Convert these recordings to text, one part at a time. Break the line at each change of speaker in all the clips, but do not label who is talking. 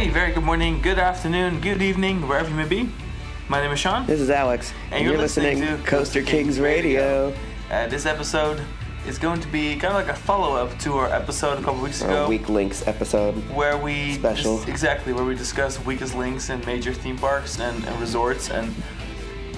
Hey, very good morning, good afternoon, good evening, wherever you may be. My name is Sean.
This is Alex.
And you're listening to
Coaster Kings Radio.
This episode is going to be kind of like a follow-up to our episode a couple weeks ago.
Our Weak Links episode.
Where we...
Special.
Where we discuss weakest links in major theme parks and resorts and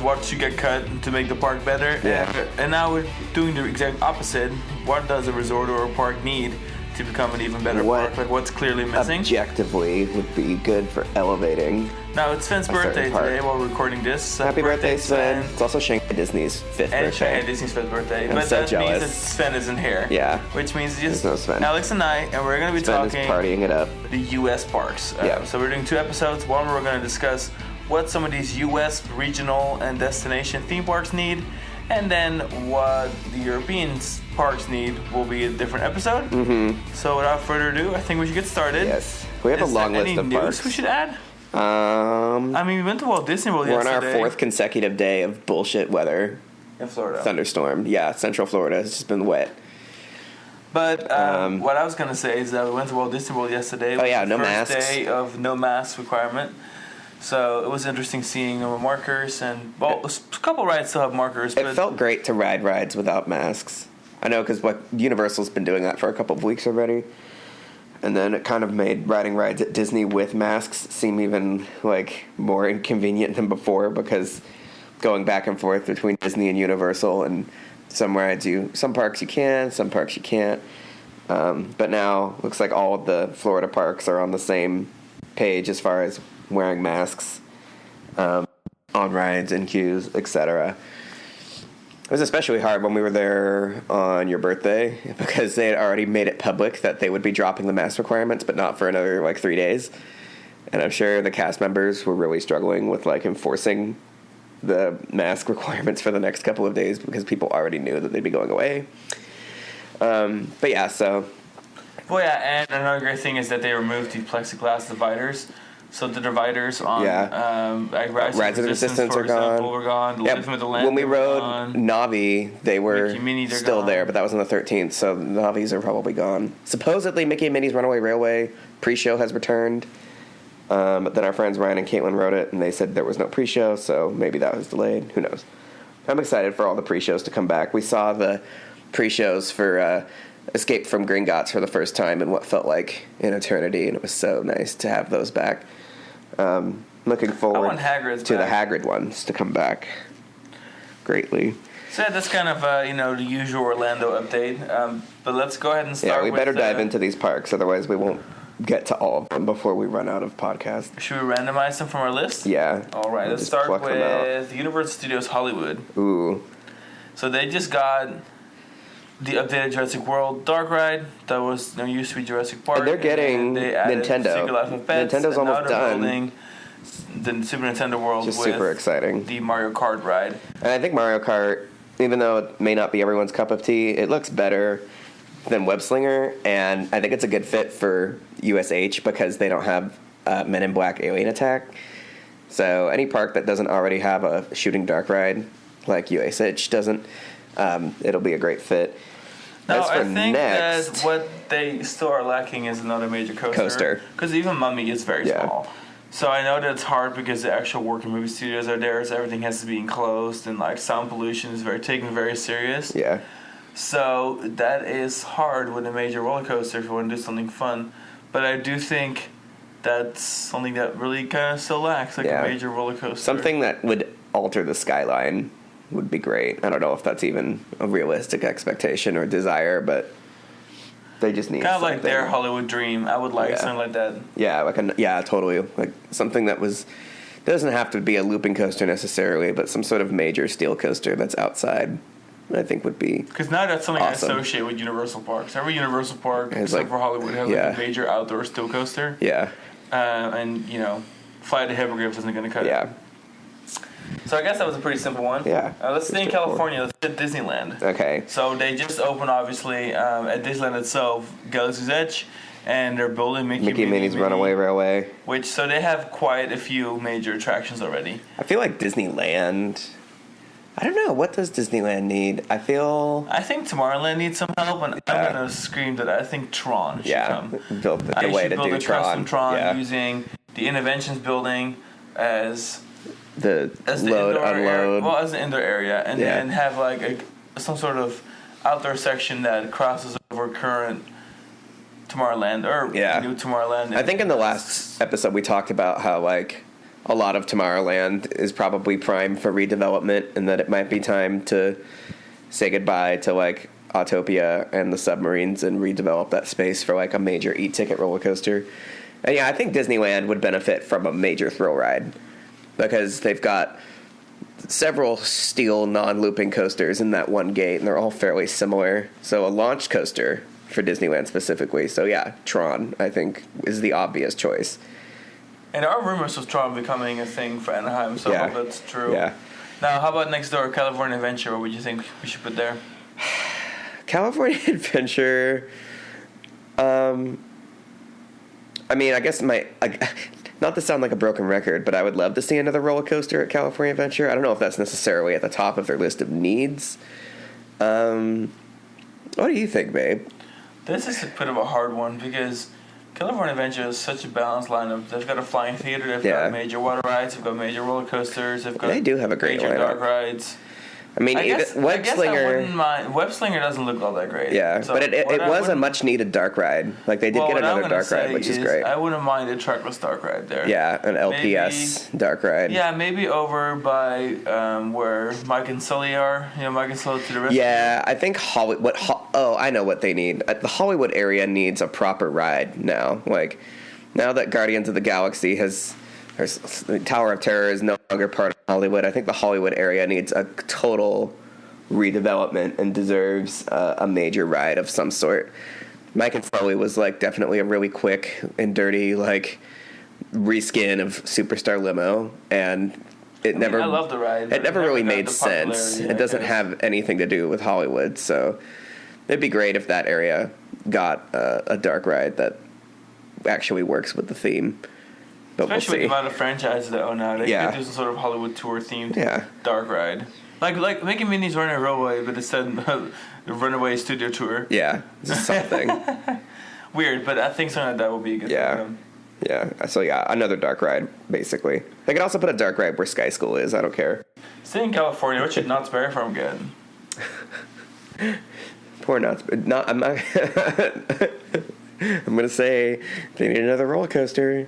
what should get cut to make the park better.
Yeah.
And now we're doing the exact opposite. What does a resort or a park need to become an even better park? Like what's clearly missing?
Objectively would be good for elevating.
Now it's Sven's birthday today while we're recording this.
Happy birthday, Sven. It's also Shanghai Disney's 5th birthday.
And Shanghai Disney's 5th birthday.
I'm
but
so
that
jealous.
means that Sven isn't here.
Yeah.
Which means just
no Sven.
Alex and I, and we're going to be
Sven
talking
is partying it up.
The U.S. parks.
Yeah.
So we're doing 2 episodes. One, we're going to discuss what some of these U.S. regional and destination theme parks need, and then what the European parks need will be a different episode.
Mm-hmm.
So without further ado, I think we should get started.
Yes. We have a long list of
any news
parks.
we should add?
I
mean, we went to Walt Disney World
we're
yesterday.
on our 4th consecutive day of bullshit weather.
In Florida.
Thunderstorm. Yeah, Central Florida has just been wet.
But what I was going to say is that we went to Walt Disney World yesterday.
Oh yeah, no masks.
First day of no mask requirement. So it was interesting seeing there were markers and, well, a couple rides still have markers.
It felt great to ride rides without masks. I know because Universal's been doing that for a couple of weeks already. And then it kind of made riding rides at Disney with masks seem even, like, more inconvenient than before because going back and forth between Disney and Universal and some rides some parks you can, some parks you can't. But now looks like all of the Florida parks are on the same page as far as wearing masks on rides and queues, etc. It was especially hard when we were there on your birthday because they had already made it public that they would be dropping the mask requirements, but not for another 3 days. And I'm sure the cast members were really struggling with enforcing the mask requirements for the next couple of days because people already knew that they'd be going away. But yeah, so.
Well, yeah, and another great thing is that they removed the plexiglass dividers. So the dividers on
Rise of the Resistance are gone.
Were gone.
Yep. When we rode Navi, they were still there, but that was on the 13th, so the Navis are probably gone. Supposedly, Mickey and Minnie's Runaway Railway pre-show has returned, but then our friends Ryan and Caitlin rode it, and they said there was no pre-show, so maybe that was delayed. Who knows? I'm excited for all the pre-shows to come back. We saw the pre-shows for Escape from Gringotts for the first time in what felt like an eternity, and it was so nice to have those back. Looking forward to the Hagrid ones to come back greatly.
So yeah, that's kind of the usual Orlando update. But let's go ahead and start.
Yeah, we better dive into these parks, otherwise we won't get to all of them before we run out of podcast.
Should we randomize them from our list?
Yeah.
All right, let's start with Universal Studios Hollywood.
Ooh.
So they just got the updated Jurassic World Dark Ride that used to be Jurassic Park.
And they're getting Nintendo.
Secret Life of Pets,
Nintendo's almost done.
Building the Super Nintendo World,
just
with
super exciting.
The Mario Kart ride.
And I think Mario Kart, even though it may not be everyone's cup of tea, it looks better than Web Slinger, and I think it's a good fit for USH because they don't have Men in Black Alien Attack. So any park that doesn't already have a shooting dark ride like USH doesn't, it'll be a great fit.
No, I think that what they still are lacking is another major coaster. Because even Mummy is very small. So I know that it's hard because the actual working movie studios are there, so everything has to be enclosed, and sound pollution is taken very serious.
Yeah.
So that is hard with a major roller coaster if you want to do something fun. But I do think that's something that really kind of still lacks, a major roller coaster.
Something that would alter the skyline would be great. I don't know if that's even a realistic expectation or desire, but they just need
kind of
something.
like their Hollywood dream. I would like something like that.
Yeah, totally. Like something that doesn't have to be a looping coaster necessarily, but some sort of major steel coaster that's outside, I think would be
because now that's something
awesome.
I associate with Universal parks. Every Universal park, except for Hollywood, has a major outdoor steel coaster.
Yeah.
And Flight of the Hippogriffs isn't going to cut it. So I guess that was a pretty simple one.
Yeah.
Let's stay in California. Let's hit Disneyland.
Okay.
So they just opened, obviously, at Disneyland itself, Galaxy's Edge, and they're building Mickey and Minnie's
Runaway Railway.
So they have quite a few major attractions already.
I feel like Disneyland, I don't know, what does Disneyland need? I think
Tomorrowland needs some help, and I'm going to scream that I think Tron should come.
Build the way to do Tron.
Custom Tron using the Innovations building as
the
load
unload.
As the indoor area, and then have like some sort of outdoor section that crosses over current Tomorrowland or new Tomorrowland.
I think in the last episode we talked about how like a lot of Tomorrowland is probably primed for redevelopment, and that it might be time to say goodbye to like Autopia and the submarines and redevelop that space for like a major e-ticket roller coaster. And I think Disneyland would benefit from a major thrill ride because they've got several steel non-looping coasters in that one gate, and they're all fairly similar. So a launch coaster for Disneyland specifically. So Tron, I think, is the obvious choice.
And there are rumors of Tron becoming a thing for Anaheim, so I hope that's true.
Yeah.
Now, how about next door, California Adventure? What would you think we should put there?
California Adventure... I mean, I guess not to sound like a broken record, but I would love to see another roller coaster at California Adventure. I don't know if that's necessarily at the top of their list of needs. What do you think, babe?
This is a bit of a hard one because California Adventure is such a balanced lineup. They've got a flying theater, they've got major water rides, they've got major roller coasters,
they do have a great
major
lineup.
dark rides.
I mean,
I guess I wouldn't mind. Web Slinger doesn't look all that great.
Yeah, so but it was a much-needed dark ride. Like, they did get another dark ride, which is great.
I wouldn't mind a trackless dark ride there.
Yeah, an LPS dark ride.
Yeah, maybe over by where Mike and Sully are. Mike and Sully to the rescue.
Yeah, I think Hollywood... I know what they need. The Hollywood area needs a proper ride now. Like, now that Guardians of the Galaxy has... Tower of Terror is no longer part of Hollywood. I think the Hollywood area needs a total redevelopment and deserves a major ride of some sort. Mike and Sully was like definitely a really quick and dirty like reskin of Superstar Limo, and I
love the ride.
It never really made sense. It doesn't have anything to do with Hollywood, so it'd be great if that area got a dark ride that actually works with the theme.
Especially with the amount of franchises they own now. They could do some sort of Hollywood tour themed dark ride. Like making Minnie's Runaway Railway, but instead the Runaway Studio Tour.
Yeah, something.
Weird, but I think something like that would be a good thing for them.
Yeah, so another dark ride, basically. They could also put a dark ride where Sky School is, I don't care.
Staying in California, what should Knott's Berry Farm get?
Poor Knott's Berry. I'm not... I'm going to say they need another roller coaster.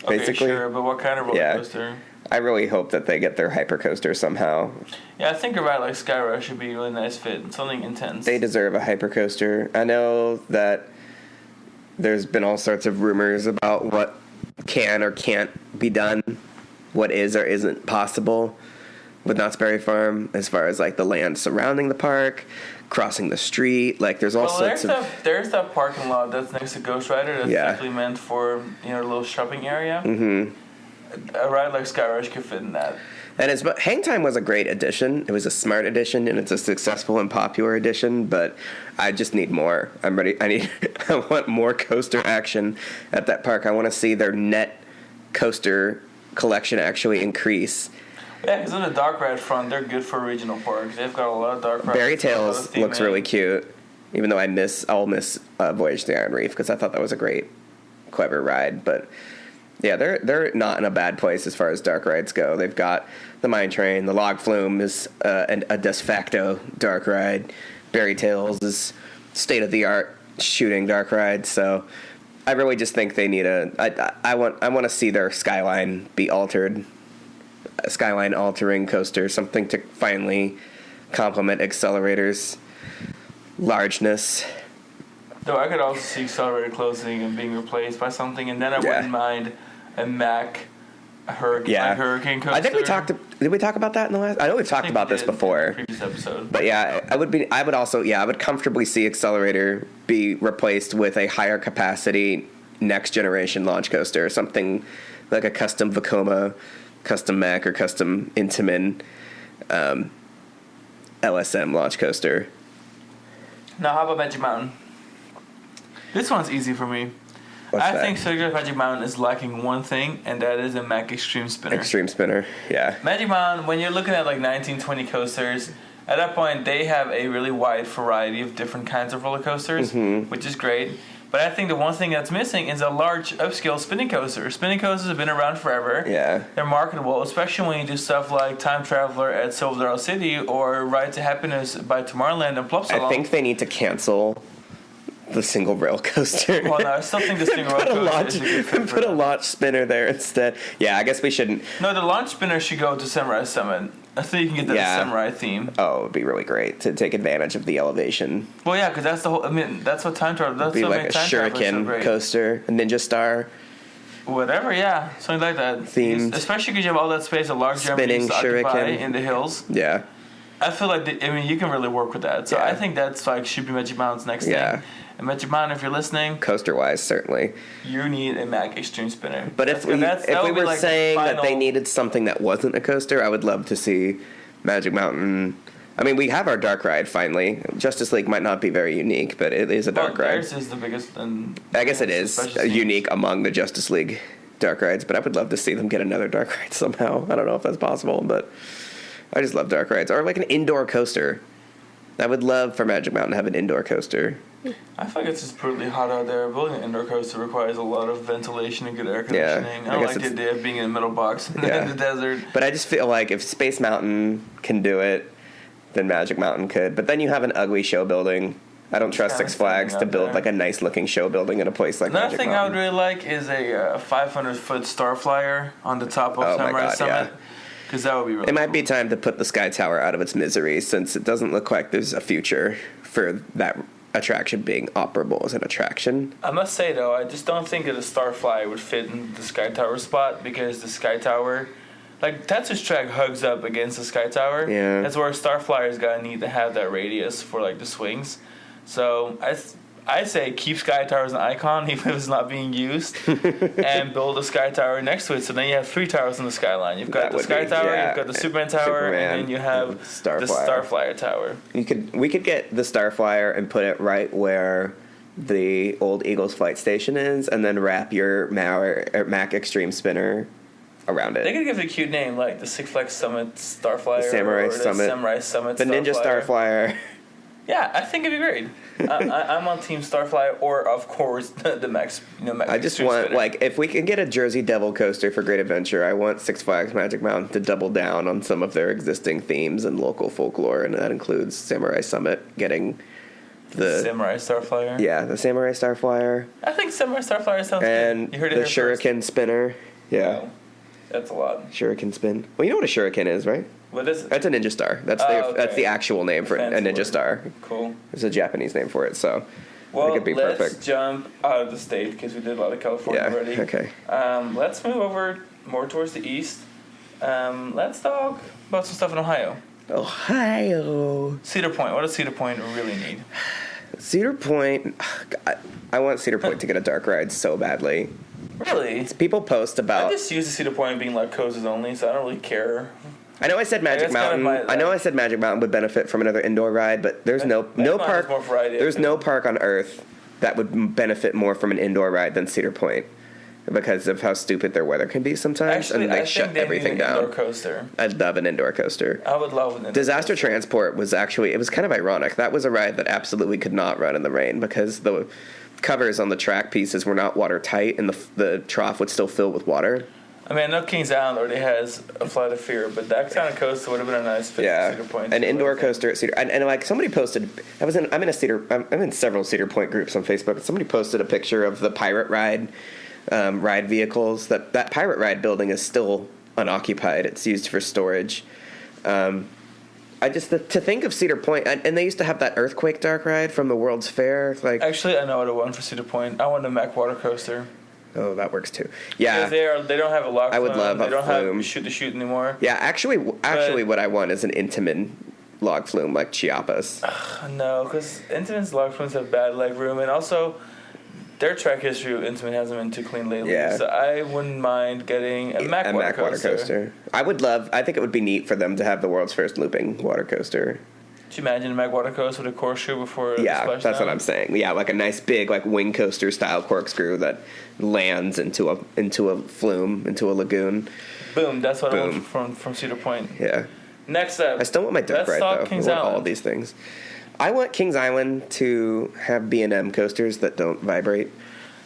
Basically.
Okay, sure, but what kind of roller coaster?
I really hope that they get their hypercoaster somehow.
Yeah, I think a ride like Sky Rush would be a really nice fit. Something intense.
They deserve a hypercoaster. I know that there's been all sorts of rumors about what can or can't be done, what is or isn't possible with Knott's Berry Farm, as far as like the land surrounding the park, crossing the street. Like there's all sorts of...
There's that parking lot that's next to Ghost Rider that's actually meant for a little shopping area.
Mm-hmm.
A ride like Sky Rush could fit in that.
And Hang Time was a great addition. It was a smart addition, and it's a successful and popular addition, but I just need more. I'm ready. I want more coaster action at that park. I want to see their net coaster collection actually increase.
Yeah, because on the dark ride front, they're good for regional parks. They've got a lot of dark rides.
Berry Tales looks really cute, even though I'll miss Voyage to the Iron Reef, because I thought that was a great, clever ride, but... Yeah, they're not in a bad place as far as dark rides go. They've got the Mine Train, the Log Flume is a de facto dark ride. Berry Tales is state-of-the-art shooting dark ride. So I really just think they need I want to see their skyline be altered, a skyline altering coaster, something to finally complement Accelerator's largeness.
Though I could also see Accelerator closing and being replaced by something, and then I wouldn't mind a Mack Hurricane coaster.
I think did we talk about that in the last? I know we've talked about this before.
Previous episode.
But I would comfortably see Accelerator be replaced with a higher capacity next generation launch coaster, something like a custom Vekoma, custom Mack, or custom Intamin LSM launch coaster.
Now, how about Magic Mountain? This one's easy for me. I think Circular Magic Mountain is lacking one thing, and that is a Mack Extreme Spinner.
Extreme Spinner, yeah.
Magic Mountain, when you're looking at like 1920 coasters, at that point they have a really wide variety of different kinds of roller coasters, which is great. But I think the one thing that's missing is a large upscale spinning coaster. Spinning coasters have been around forever.
Yeah.
They're marketable, especially when you do stuff like Time Traveler at Silver City or Ride to Happiness by Tomorrowland and Plopsaland.
I think they need to cancel the single rail coaster.
Well, no, I still think the single rail coaster is a good fit for
put a launch spinner there instead. Yeah, I guess we shouldn't.
No, the launch spinner should go to Samurai Summit. I think you can get that samurai theme.
Oh, it would be really great to take advantage of the elevation.
Well, yeah, because that's the whole. I mean, that's what Time Traveler. That's
be
what
like a
makes Time Traveler so
shuriken
great.
coaster, a ninja star.
Whatever, yeah, something like that.
Themed.
Especially because you have all that space, a large
spinning shuriken
in the hills.
Yeah.
I feel like you can really work with that. So I think that's like should be Magic Mountain's next thing. And Magic Mountain, if you're listening,
coaster-wise, certainly,
you need a Mac Extreme Spinner.
But if we were like saying that they needed something that wasn't a coaster, I would love to see Magic Mountain. I mean, we have our dark ride finally. Justice League might not be very unique, but it is a dark ride.
Theirs is the biggest.
I guess it is unique among the Justice League dark rides, but I would love to see them get another dark ride somehow. I don't know if that's possible, but I just love dark rides. Or like an indoor coaster. I would love for Magic Mountain to have an indoor coaster.
I feel like it's just brutally hot out there. Building an indoor coaster requires a lot of ventilation and good air conditioning. I don't like the idea of being in a middle box in the desert.
But I just feel like if Space Mountain can do it, then Magic Mountain could. But then you have an ugly show building. I don't trust Six Flags to build like a nice looking show building in a place like Magic Mountain.
Another thing I would really like is a 500-foot star flyer on the top of Samurai Summit. Because that would be really
It might be time to put the Sky Tower out of its misery, since it doesn't look like there's a future for that attraction being operable as an attraction.
I must say, though, I just don't think that a star flyer would fit in the Sky Tower spot, because the Sky Tower, like, Tetsu's track hugs up against the Sky Tower.
Yeah.
That's where a star flyer's gonna need to have that radius for, like, the swings. So I say keep Sky Tower as an icon, even if it's not being used, and build a Sky Tower next to it. So then you have 3 towers in the skyline. You've got the Sky Tower, you've got the Superman Tower, and then you have the Starflyer Tower.
We could get the Starflyer and put it right where the old Eagles Flight Station is, and then wrap your Mac Extreme Spinner around it.
They could give it a cute name, like the Six Flags Summit Starflyer,
the Samurai
Summit,
the Ninja Starflyer.
Yeah, I think it'd be great. I'm on Team Starflyer, or of course the Max. Max
I just want
Spinner.
like if we can get a Jersey Devil coaster for Great Adventure, I want Six Flags Magic Mountain to double down on some of their existing themes and local folklore, and that includes Samurai Summit getting the
Samurai Starflyer.
Yeah, the Samurai Starflyer.
I think Samurai Starflyer sounds
and
good. You heard it
the Shuriken Spinner. Yeah.
Wow. That's a lot.
Shuriken Spin. Well, you know what a Shuriken is, right?
What is it?
That's a Ninja Star. That's the actual name for a Ninja Star.
Cool.
There's a Japanese name for it, so I think it'd be perfect.
Let's jump out of the state, because we did a lot of California already.
Okay.
Let's move over more towards the east. Let's talk about some stuff in Ohio.
Ohio.
Cedar Point. What does Cedar Point really need?
Cedar Point. I want Cedar Point to get a dark ride so badly.
Really?
People post about.
I just use the Cedar Point being like coasters only, so I don't really care.
I know I said Magic Mountain. I know I said Magic Mountain would benefit from another indoor ride, but there's no park. There's no park on Earth that would benefit more from an indoor ride than Cedar Point, because of how stupid their weather can be sometimes.
Actually,
and they shut everything down.
Indoor coaster.
I'd love an indoor coaster.
I would love an indoor
Disaster
coaster.
Transport was actually, it was kind of ironic. That was a ride that absolutely could not run in the rain, because the covers on the track pieces were not watertight, and the trough would still fill with water.
I mean, I know Kings Island already has a Flight of Fear, but that kind of coaster would have been a nice fit for Cedar Point.
An indoor coaster at Cedar, and like somebody posted, I'm in several Cedar Point groups on Facebook. Somebody posted a picture of the pirate ride vehicles. That pirate ride building is still unoccupied. It's used for storage. I just to think of Cedar Point, and they used to have that earthquake dark ride from the World's Fair. Like,
actually, I know what I want for Cedar Point. I want a Mack water coaster.
Oh, that works too. Yeah,
because they don't have a lock.
I would love
they
a
don't
flume.
have shoot to shoot anymore.
Yeah, actually, what I want is an Intamin log flume like Chiapas.
No, because Intamin's log flumes have bad leg room, and also their track history with Intamin hasn't been too clean lately. Yeah. So I wouldn't mind getting a Mack water coaster.
I think it would be neat for them to have the world's first looping water coaster.
Could you imagine a Mack water coaster with a corkscrew before it splashed
that's
down?
what I'm saying. Yeah, like a nice big like wing coaster style corkscrew that lands into a flume, into a lagoon.
Boom, that's what I want from Cedar Point.
Yeah.
Next up.
I still want my dark ride though.
Kings
I want
Island.
all these things. I want Kings Island to have B&M coasters that don't vibrate.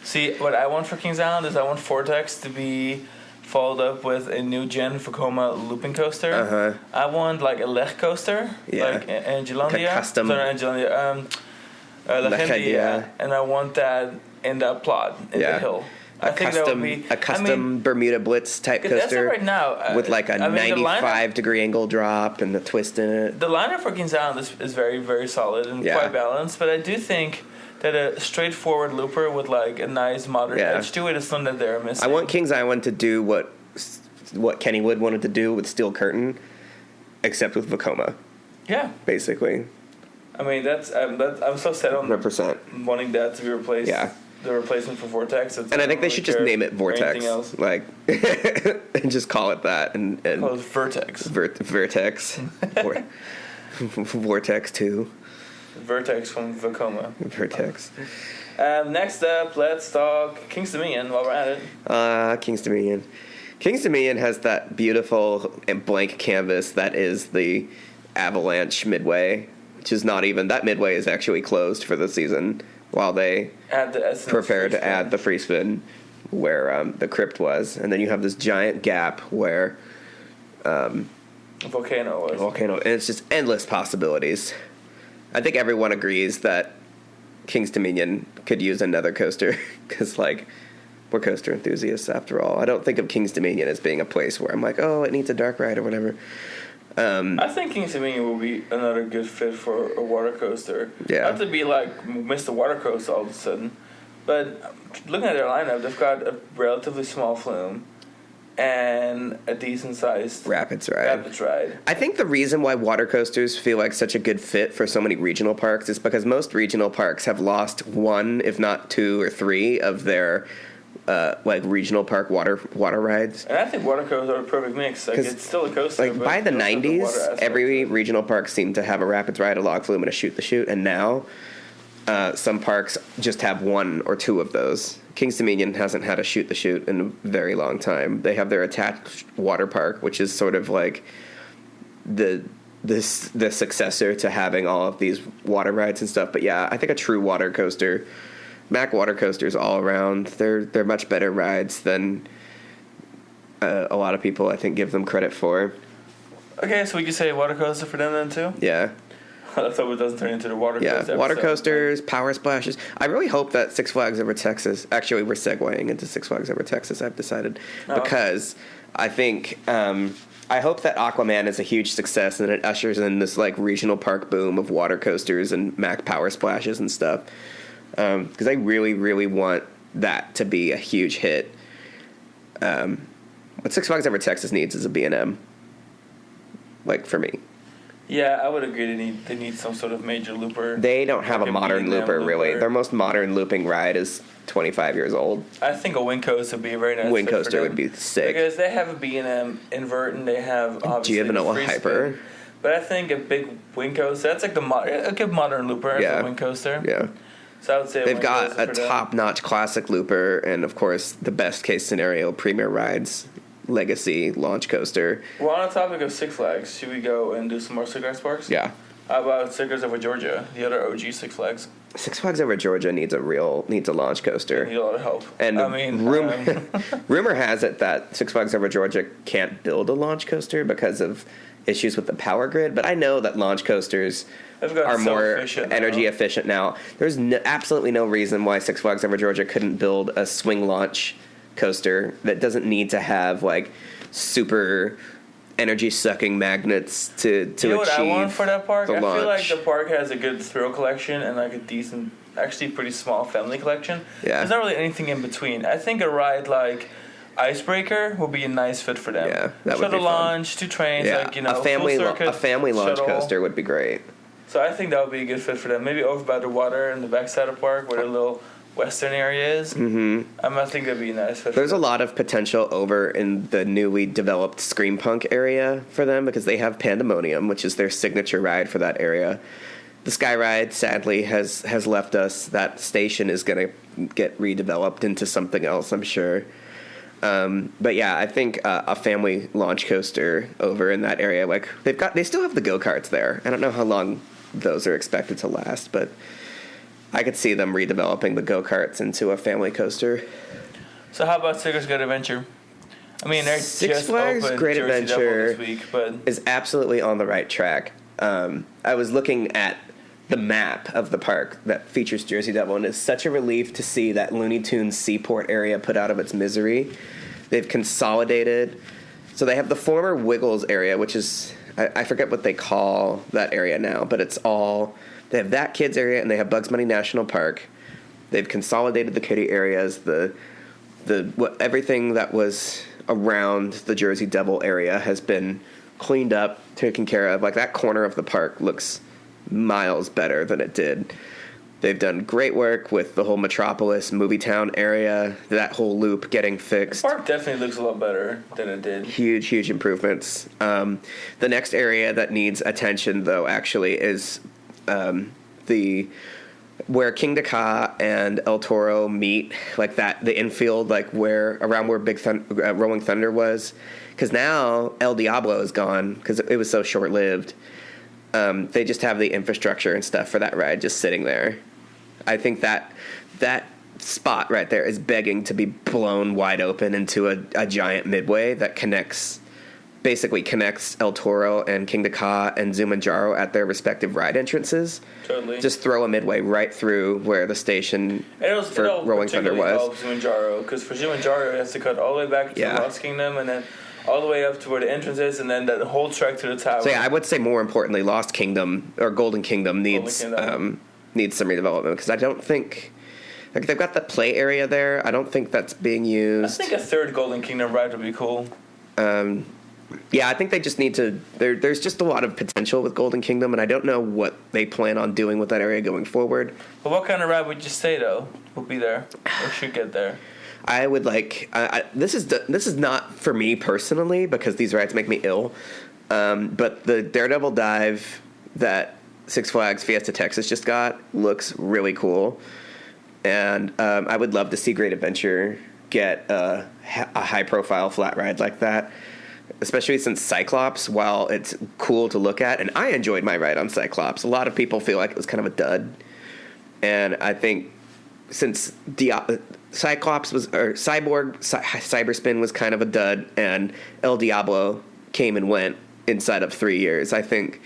See, what I want for Kings Island is I want Vortex to be followed up with a new gen Vekoma looping coaster.
Uh-huh.
I want like a leg coaster, like Angelandia.
Like a custom.
Sorry, Angelandia. Legendia. And I want that in that plot in the hill.
A custom Bermuda Blitz type coaster.
That's it right now.
With like a 95-degree angle drop and a twist in it.
The lineup for Kings Island is very, very solid and quite balanced. But I do think that a straightforward looper with like a nice modern edge to it is something that they're missing.
I want Kings Island to do what Kennywood wanted to do with Steel Curtain, except with Vekoma.
Yeah.
Basically.
I mean, I'm so set on
100%.
wanting that to be replaced.
Yeah.
The replacement for Vortex.
And I think they should just name it Vortex. Like, and just call it that. And
call it Vertex.
Vertex. Vortex 2.
Vertex from Vekoma.
Vertex.
Next up, let's talk King's Dominion while we're at
it. King's Dominion. King's Dominion has that beautiful and blank canvas that is the Avalanche Midway, which is not even... That Midway is actually closed for the season while they prepare to add the free spin where the crypt was. And then you have this giant gap where...
Volcano was.
And it's just endless possibilities. I think everyone agrees that King's Dominion could use another coaster because, like, we're coaster enthusiasts after all. I don't think of King's Dominion as being a place where I'm like, oh, it needs a dark ride or whatever.
I think King's Dominion will be another good fit for a water coaster.
Yeah.
Not to be like Mr. Water Coaster all of a sudden, but looking at their lineup, they've got a relatively small flume and a decent sized
Rapids ride. I think the reason why water coasters feel like such a good fit for so many regional parks is because most regional parks have lost one, if not two or three, of their like regional park water rides.
And I think water coasters are a perfect mix. Like, it's still a coaster.
Like, by the 90s, every regional park seemed to have a rapids ride, a log flume, and a shoot the chute. And now, some parks just have one or two of those. King's Dominion hasn't had a shoot the chute in a very long time. They have their attached water park, which is sort of like the successor to having all of these water rides and stuff. But yeah, I think a true water coaster... Mac water coasters all around, they're much better rides than a lot of people, I think, give them credit for.
Okay, so we could say water coaster for them then too?
Yeah.
Let's hope it doesn't turn into the water coaster.
Yeah, water coasters, power splashes. I really hope that Six Flags Over Texas... Actually, we're segueing into Six Flags Over Texas, I've decided. Because I think... I hope that Aquaman is a huge success and it ushers in this like regional park boom of water coasters and Mac power splashes and stuff. Because I really, really want that to be a huge hit. What Six Flags Over Texas needs is a B&M. Like, for me.
Yeah, I would agree. They need some sort of major looper.
They don't have a modern looper, really. Their most modern looping ride is 25 years old.
I think a wind coaster would be a very nice
wind coaster would be sick.
Because they have a B&M invert and they have obviously
Giovanola Hyper.
Spin. But I think a big wind coaster, that's like a good modern looper as a wind coaster.
Yeah.
So I would say
they've got a top-notch classic looper and, of course, the best-case scenario, Premier Rides, Legacy, launch coaster.
Well, on the topic of Six Flags, should we go and do some more Six Flags parks?
Yeah.
How about Six Flags Over Georgia, the other OG Six Flags?
Six Flags Over Georgia needs a launch coaster.
They need a lot of help.
And rumor has it that Six Flags Over Georgia can't build a launch coaster because of issues with the power grid, but I know that launch coasters are more energy efficient now. There's absolutely no reason why Six Flags Over Georgia couldn't build a swing launch coaster that doesn't need to have like super energy sucking magnets to achieve.
You know what I want for that park? I
launch.
Feel like the park has a good thrill collection and like a decent, actually pretty small family collection.
Yeah.
There's not really anything in between. I think a ride like Icebreaker will be a nice fit for them.
Yeah, that would be
Shuttle launch, 2 trains, like, you know,
a family launch
shuttle.
coaster would be great.
So I think that would be a good fit for them. Maybe over by the water in the backside of the park where the little western area is.
Mm-hmm.
I think that'd be a nice fit.
There's a lot of potential over in the newly developed Scream Punk area for them because they have Pandemonium, which is their signature ride for that area. The Sky Ride, sadly, has left us. That station is going to get redeveloped into something else, I'm sure. But yeah, I think a family launch coaster over in that area, like they still have the go-karts there. I don't know how long those are expected to last. But I could see them redeveloping the go-karts into a family coaster.
So how about Six Great Adventure? I mean, they're
Six Flags Great Adventure
this week, but
is absolutely on the right track. I was looking at the map of the park that features Jersey Devil, and it's such a relief to see that Looney Tunes Seaport area put out of its misery. They've consolidated. So they have the former Wiggles area, which is, I forget what they call that area now, but it's all, they have that kids area and they have Bugs Bunny National Park. They've consolidated the kiddie areas, everything that was around the Jersey Devil area has been cleaned up, taken care of. Like, that corner of the park looks miles better than it did. They've done great work with the whole Metropolis movie town area, that whole loop getting fixed.
The park definitely looks a lot better than it did.
Huge improvements. The next area that needs attention, though, actually is where King Ka and El Toro meet, like that, the infield, like around where Rolling Thunder was. Because now El Diablo is gone because it was so short-lived. They just have the infrastructure and stuff for that ride just sitting there. I think that spot right there is begging to be blown wide open into a giant midway that basically connects El Toro and King Ka and Zumanjaro at their respective ride entrances.
Totally.
Just throw a midway right through where the station for Rolling Thunder was.
Zumanjaro, because for Zumanjaro it has to cut all the way back to Lost Kingdom and then all the way up to where the entrance is, and then that whole trek to the tower.
So yeah, I would say more importantly, Lost Kingdom or Golden Kingdom needs some redevelopment, because I don't think, like, they've got the play area there. I don't think that's being used.
I think a third Golden Kingdom ride would be cool.
Yeah, I think they just need to. There's just a lot of potential with Golden Kingdom, and I don't know what they plan on doing with that area going forward.
But what kind of ride would you say though will be there or should get there?
I would like. This is not for me personally because these rides make me ill. But the Daredevil dive that Six Flags Fiesta Texas just got looks really cool, and I would love to see Great Adventure get a high-profile flat ride like that. Especially since Cyclops, while it's cool to look at, and I enjoyed my ride on Cyclops. A lot of people feel like it was kind of a dud, and I think since Cyclops was, or Cyberspin was kind of a dud, and El Diablo came and went inside of 3 years, I think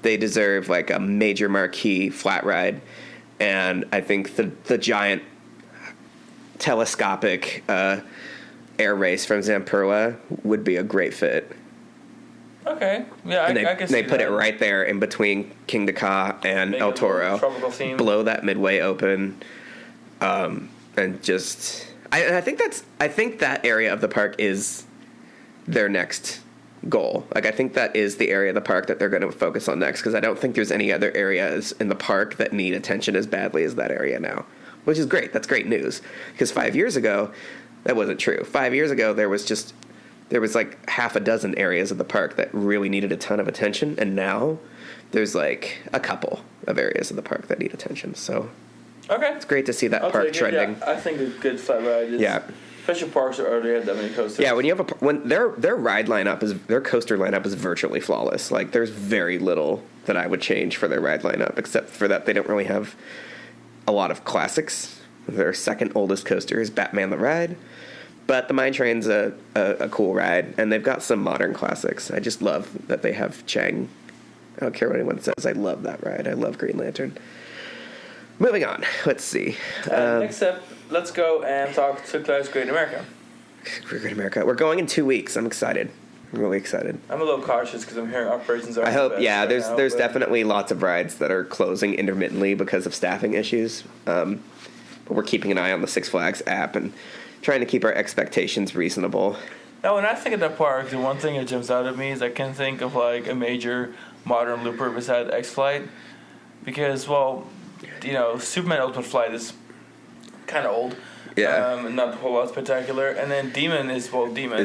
they deserve like a major marquee flat ride, and I think the giant telescopic air race from Zamperla would be a great fit.
Okay, yeah, I can see
they put it right there in between King Ka and El Toro. Blow that midway open, and just I think that area of the park is their next goal. Like, I think that is the area of the park that they're going to focus on next, because I don't think there's any other areas in the park that need attention as badly as that area now, which is great. That's great news, because 5 years ago that wasn't true. 5 years ago there was like half a dozen areas of the park that really needed a ton of attention, and now there's like a couple of areas of the park that need attention. So
okay,
it's great to see that park trending.
Yeah, I think a good flat ride is, especially parks that already have that many coasters.
Yeah, when their ride lineup their coaster lineup is virtually flawless. Like, there's very little that I would change for their ride lineup, except for that they don't really have a lot of classics. Their second oldest coaster is Batman the Ride, but the Mine Train's a cool ride, and they've got some modern classics. I just love that they have Chang. I don't care what anyone says. I love that ride. I love Green Lantern. Moving on. Let's see.
Next up, let's go and talk Six Flags Great America.
Great America. We're going in 2 weeks. I'm excited. I'm really excited.
I'm a little cautious because I'm hearing operations are.
I hope. Yeah, there's definitely lots of rides that are closing intermittently because of staffing issues. But we're keeping an eye on the Six Flags app and trying to keep our expectations reasonable.
Now, when I think of the park, the one thing that jumps out at me is I can't think of like a major modern looper besides X-Flight, because, well, you know, Superman Ultimate Flight is kind of old.
Yeah.
Not a whole lot spectacular. And then Demon is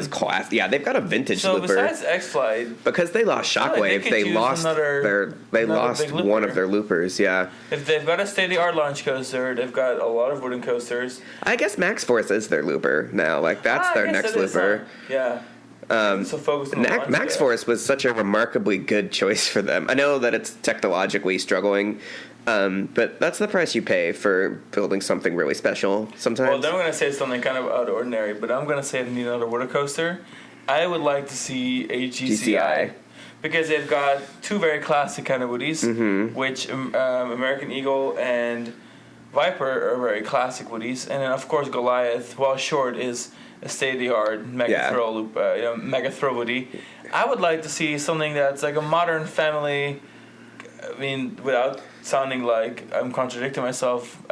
class. Yeah, they've got a vintage looper.
So besides X-Flight,
because they lost Shockwave, they lost one of their loopers. Yeah.
If they've got a state-of-the-art launch coaster, they've got a lot of wooden coasters.
I guess Max Force is their looper now. Like, that's their next looper.
Yeah. So focused on
Max Force was such a remarkably good choice for them. I know that it's technologically struggling, but that's the price you pay for building something really special sometimes.
Well, then I'm going to say something kind of out of ordinary, but I'm going to say I need another water coaster. I would like to see a GCI. Because they've got two very classic kind of woodies, which American Eagle and Viper are very classic woodies. And then, of course, Goliath, while short, is a state-of-the-art mega throw woody. I would like to see something that's like a modern family, I mean, without sounding like I'm contradicting myself,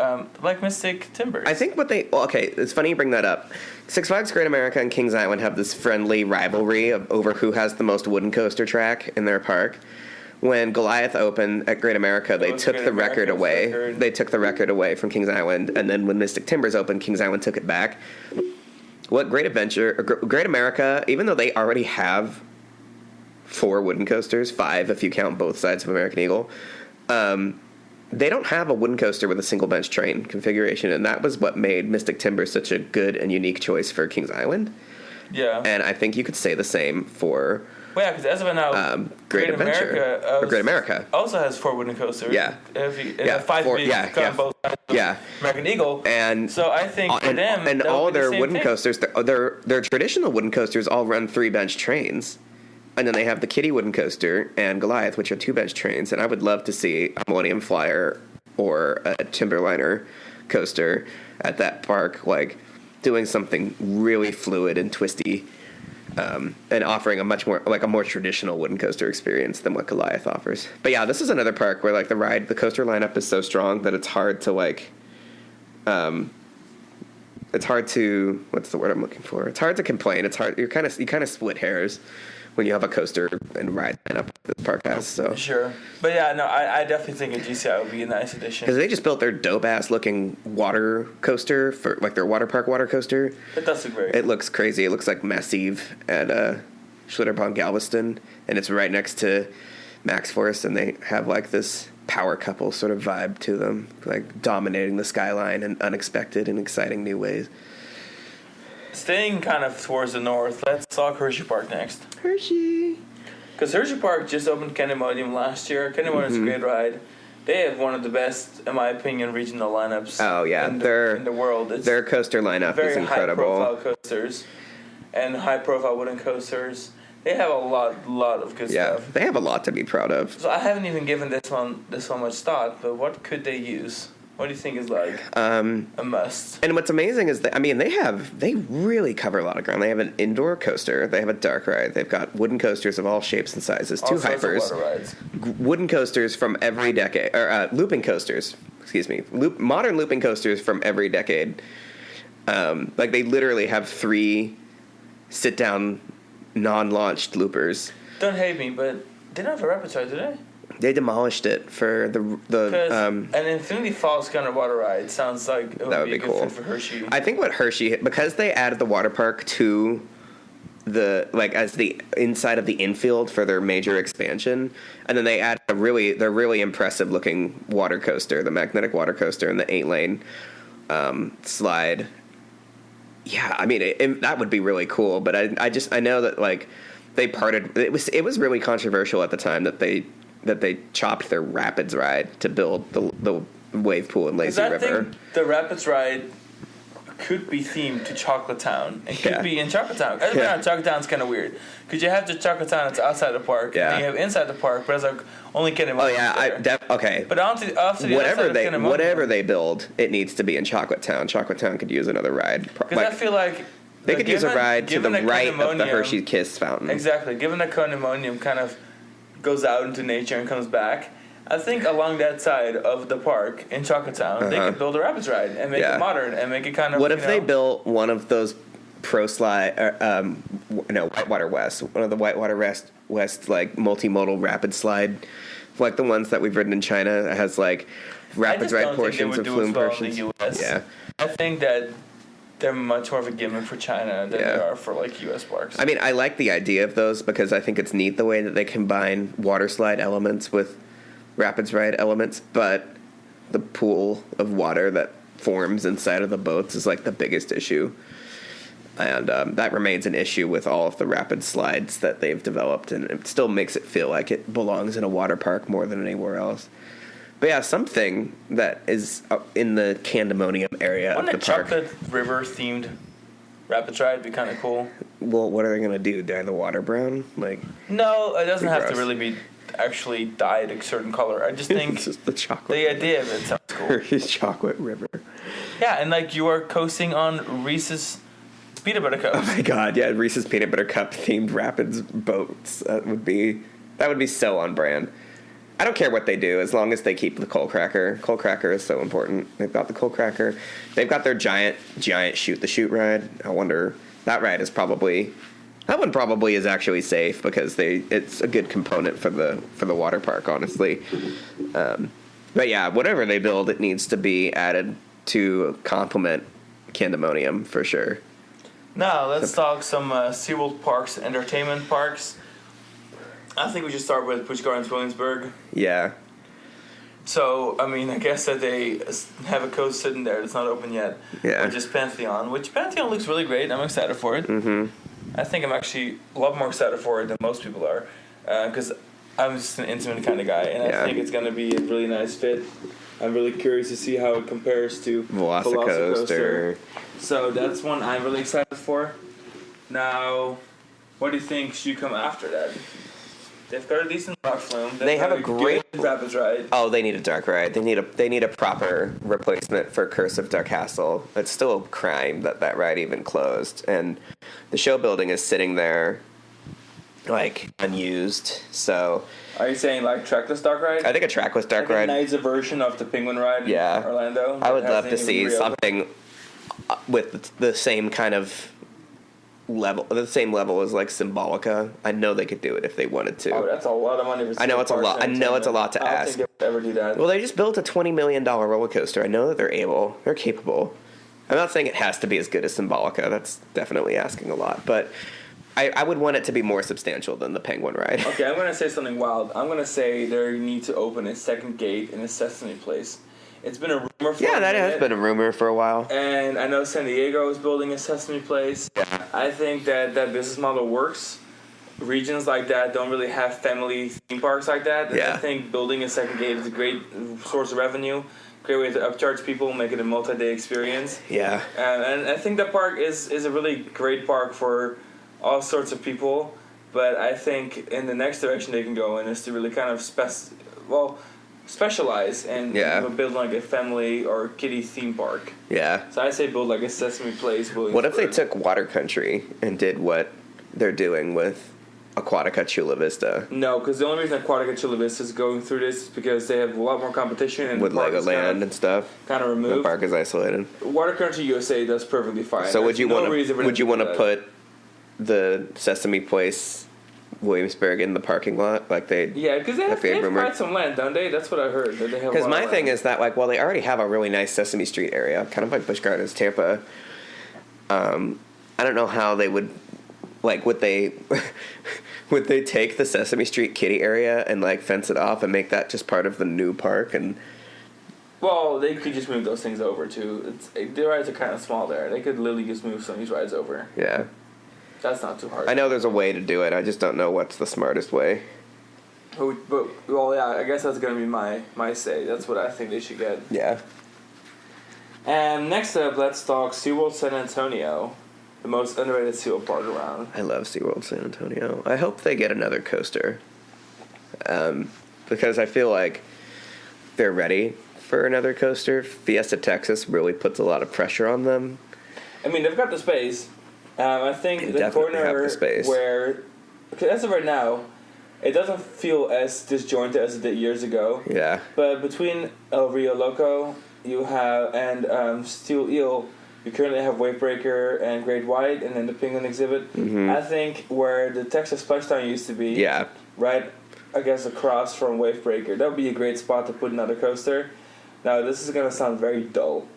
like Mystic Timbers.
I think it's funny you bring that up. Six Flags Great America and Kings Island have this friendly rivalry over who has the most wooden coaster track in their park. When Goliath opened at Great America, they took the record away. They took the record away from Kings Island, and then when Mystic Timbers opened, Kings Island took it back. What Great America, even though they already have 4 wooden coasters, 5 if you count both sides of American Eagle, they don't have a wooden coaster with a single bench train configuration, and that was what made Mystic Timbers such a good and unique choice for Kings Island.
Yeah.
And I think you could say the same for...
Well, yeah, because as of now,
Great America
also has 4 wooden coasters.
Yeah.
Five both sides of American Eagle.
And
so I think for them...
And all their wooden coasters, their traditional wooden coasters all run 3-bench trains. And then they have the Kitty wooden coaster and Goliath, which are 2-bench trains. And I would love to see a Millennium Flyer or a Timberliner coaster at that park, like doing something really fluid and twisty, and offering a much more, like a more traditional wooden coaster experience than what Goliath offers. But yeah, this is another park where like the coaster lineup is so strong that it's hard to what's the word I'm looking for? It's hard to complain. It's hard. You kind of split hairs when you have a coaster and ride lineup that the park has. So
sure, but yeah, no, I definitely think a GCI would be a nice addition.
Because they just built their dope ass looking water coaster for like their water park water coaster.
It does look great.
It looks crazy. It looks like Massive at Schlitterbahn Galveston, and it's right next to Max Force, and they have like this power couple sort of vibe to them, like dominating the skyline in unexpected and exciting new ways.
Staying kind of towards the north, let's talk Hershey Park next.
Hershey.
Because Hershey Park just opened Candymonium last year. Candymonium is a great ride. They have one of the best, in my opinion, regional lineups.
Oh yeah,
in the world. It's
their coaster lineup is incredible.
Very high-profile coasters and high-profile wooden coasters. They have a lot of good stuff.
Yeah, they have a lot to be proud of.
So I haven't even given this one much thought. But what could they use? What do you think is like a must?
And what's amazing is that, I mean, they really cover a lot of ground. They have an indoor coaster. They have a dark ride. They've got wooden coasters of all shapes and sizes. All 2 hypers.
Water rides.
Wooden coasters from every decade, or looping coasters. Excuse me, modern looping coasters from every decade. Like they literally have 3 sit-down, non-launched loopers.
Don't hate me, but they don't have a rapid ride, do they?
They demolished it for
an Infinity Falls kind of water ride sounds like it would be a good fit for Hershey.
I think what Hershey, because they added the water park to as the inside of the infield for their major expansion, and then they added their really impressive looking water coaster, the magnetic water coaster, and the 8-lane slide. Yeah, I mean that would be really cool. But I know that like they parted. It was really controversial at the time that they chopped their Rapids ride to build the wave pool in Lazy River.
Think the Rapids ride could be themed to Chocolate Town. It could be in Chocolate Town. Chocolate Town's kind of weird because you have the Chocolate Town that's outside the park, and you have inside the park, but it's like only Candymonium.
Oh yeah, okay.
But off to the
whatever they build, it needs to be in Chocolate Town. Chocolate Town could use another ride.
Because I feel like
they could use a ride to the right of the Hershey Kiss fountain.
Exactly. Given that Candymonium kind of goes out into nature and comes back, I think along that side of the park in Chocolate Town, they could build a Rapids ride and make it modern and make it kind of.
What if they built one of those Pro Slide, Whitewater West, one of the Whitewater West like multimodal rapid slide, like the ones that we've ridden in China. It has like Rapids ride portions of flume portions. Yeah,
I think that they're much more of a gimmick for China than they are for like U.S. parks.
I mean, I like the idea of those because I think it's neat the way that they combine water slide elements with Rapids ride elements, but the pool of water that forms inside of the boats is like the biggest issue. And that remains an issue with all of the rapid slides that they've developed, and it still makes it feel like it belongs in a water park more than anywhere else. But yeah, something that is in the Candemonium area of the park.
Wouldn't a chocolate river themed rapid ride be kind of cool?
Well, what are they going to do? Dye the water brown?
No, it doesn't have to really be actually dyed a certain color. I just think
it's just the chocolate.
The idea of it sounds cool.
Reese's chocolate river.
Yeah, and you are coasting on Reese's peanut butter cups.
Oh my god, yeah, Reese's peanut butter cup themed rapids boats. That would be so on brand. I don't care what they do as long as they keep the coal cracker. Coal cracker is so important. They've got the coal cracker. They've got their giant shoot the chute ride. I wonder, that one probably is actually safe because it's a good component for the water park, honestly. But yeah, whatever they build, it needs to be added to complement Candemonium for sure.
Now, let's talk some SeaWorld parks, entertainment parks. I think we should start with Busch Gardens Williamsburg.
Yeah.
So, I guess that they have a coast sitting there that's not open yet.
Yeah.
Which is Pantheon, which Pantheon looks really great. I'm excited for it.
Mm-hmm.
I think I'm actually a lot more excited for it than most people are. Because I'm just an intimate kind of guy, and I think it's going to be a really nice fit. I'm really curious to see how it compares to
Velocicoaster.
So that's one I'm really excited for. Now, what do you think should come after that? They've got a decent rock flume.
They have a great
rapids ride.
Oh, they need a dark ride. They need a proper replacement for Curse of Dark Castle. It's still a crime that ride even closed, and the show building is sitting there unused. So,
are you saying trackless dark ride?
I think a trackless dark ride.
A nicer version of the Penguin ride in Orlando.
I would love to see something with the same kind of level, the same level as Symbolica. I know they could do it if they wanted to.
Oh, that's a lot of money.
I know it's a lot. I know it's a lot to ask.
I don't think they would ever do that.
Well, they just built a $20 million roller coaster. I know that they're capable. I'm not saying it has to be as good as Symbolica. That's definitely asking a lot, but I would want it to be more substantial than the Penguin ride.
Okay, I'm going to say something wild. I'm going to say they need to open a second gate in a Sesame Place. It's been a rumor for
that has been a rumor for a while.
And I know San Diego is building a Sesame Place.
Yeah.
I think that business model works. Regions like that don't really have family theme parks like that. And I think building a second gate is a great source of revenue. Great way to upcharge people, make it a multi-day experience.
Yeah.
And I think that park is a really great park for all sorts of people, but I think in the next direction they can go in is to really kind of specialize and build a family or kiddie theme park.
Yeah.
So I say build a Sesame Place.
What if they took Water Country and did what they're doing with Aquatica Chula Vista?
No, because the only reason Aquatica Chula Vista is going through this is because they have a lot more competition and
with Legoland and stuff.
Kind of removed.
The park is isolated.
Water Country USA does perfectly fine.
So would you want to put the Sesame Place Williamsburg in the parking lot because
they have quite some land, don't they? That's what I heard.
Because my thing is that they already have a really nice Sesame Street area, kind of like Busch Gardens Tampa. I don't know how they would would they take the Sesame Street kiddie area and fence it off and make that just part of the new park? And
well, they could just move those things over too. The rides are kind of small there. They could literally just move some of these rides over.
Yeah.
That's not too hard.
I know there's a way to do it. I just don't know what's the smartest way.
I guess that's going to be my say. That's what I think they should get.
Yeah.
And next up, let's talk SeaWorld San Antonio, the most underrated SeaWorld park around.
I love SeaWorld San Antonio. I hope they get another coaster. Because I feel like they're ready for another coaster. Fiesta Texas really puts a lot of pressure on them.
They've got the space. I think the corner where, as of right now, it doesn't feel as disjointed as it did years ago.
Yeah.
But between El Rio Loco, you have and Steel Eel, you currently have Wavebreaker and Great White, and then the Penguin exhibit.
Mm-hmm.
I think where the Texas Splashdown used to be, right, I guess across from Wavebreaker, that would be a great spot to put another coaster. Now this is gonna sound very dull,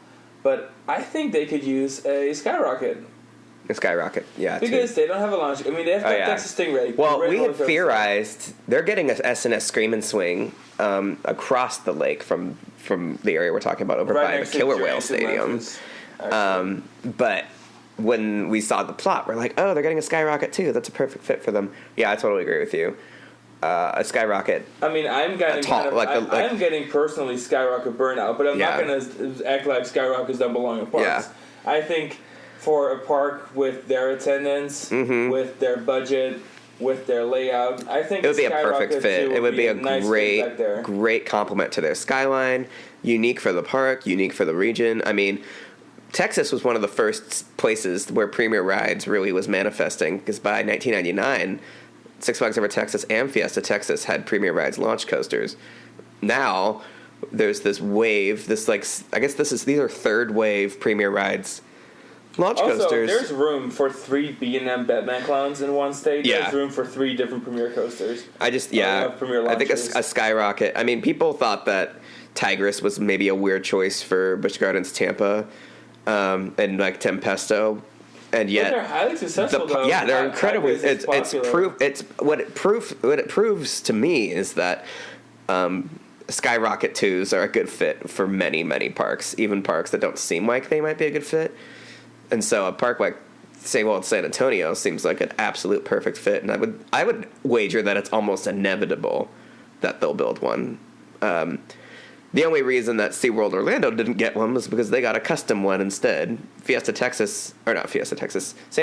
but I think they could use a Skyrocket.
A Skyrocket, yeah.
Because they don't have a launch. They have Texas Stingray.
Well, we had theorized they're getting a S&S Scream and Swing across the lake from the area we're talking about over by the Killer Whale Stadium. But when we saw the plot, we're like, oh, they're getting a Skyrocket too. That's a perfect fit for them. Yeah, I totally agree with you. A Skyrocket.
I mean, I'm getting personally Skyrocket burnout, but I'm not going to act like Skyrockets don't belong in parks.
Yeah.
I think for a park with their attendance, with their budget, with their layout, I think
it would be a perfect fit. It would be a
nice
great complement to their skyline. Unique for the park, unique for the region. I mean, Texas was one of the first places where Premier Rides really was manifesting, because by 1999, Six Flags Over Texas and Fiesta Texas had Premier Rides launch coasters. Now, there's this wave, these are third wave Premier Rides launch coasters.
There's room for 3 B&M Batman clowns in one state.
Yeah.
There's room for 3 different Premier coasters.
I think a Skyrocket. I mean, people thought that Tigris was maybe a weird choice for Busch Gardens Tampa, and like Tempesto, and yet
they're highly successful.
They're incredibly. What it proves to me is that Skyrocket 2s are a good fit for many parks, even parks that don't seem like they might be a good fit. And so a park like San Antonio seems like an absolute perfect fit, and I would wager that it's almost inevitable that they'll build one. The only reason that SeaWorld Orlando didn't get one was because they got a custom one instead. San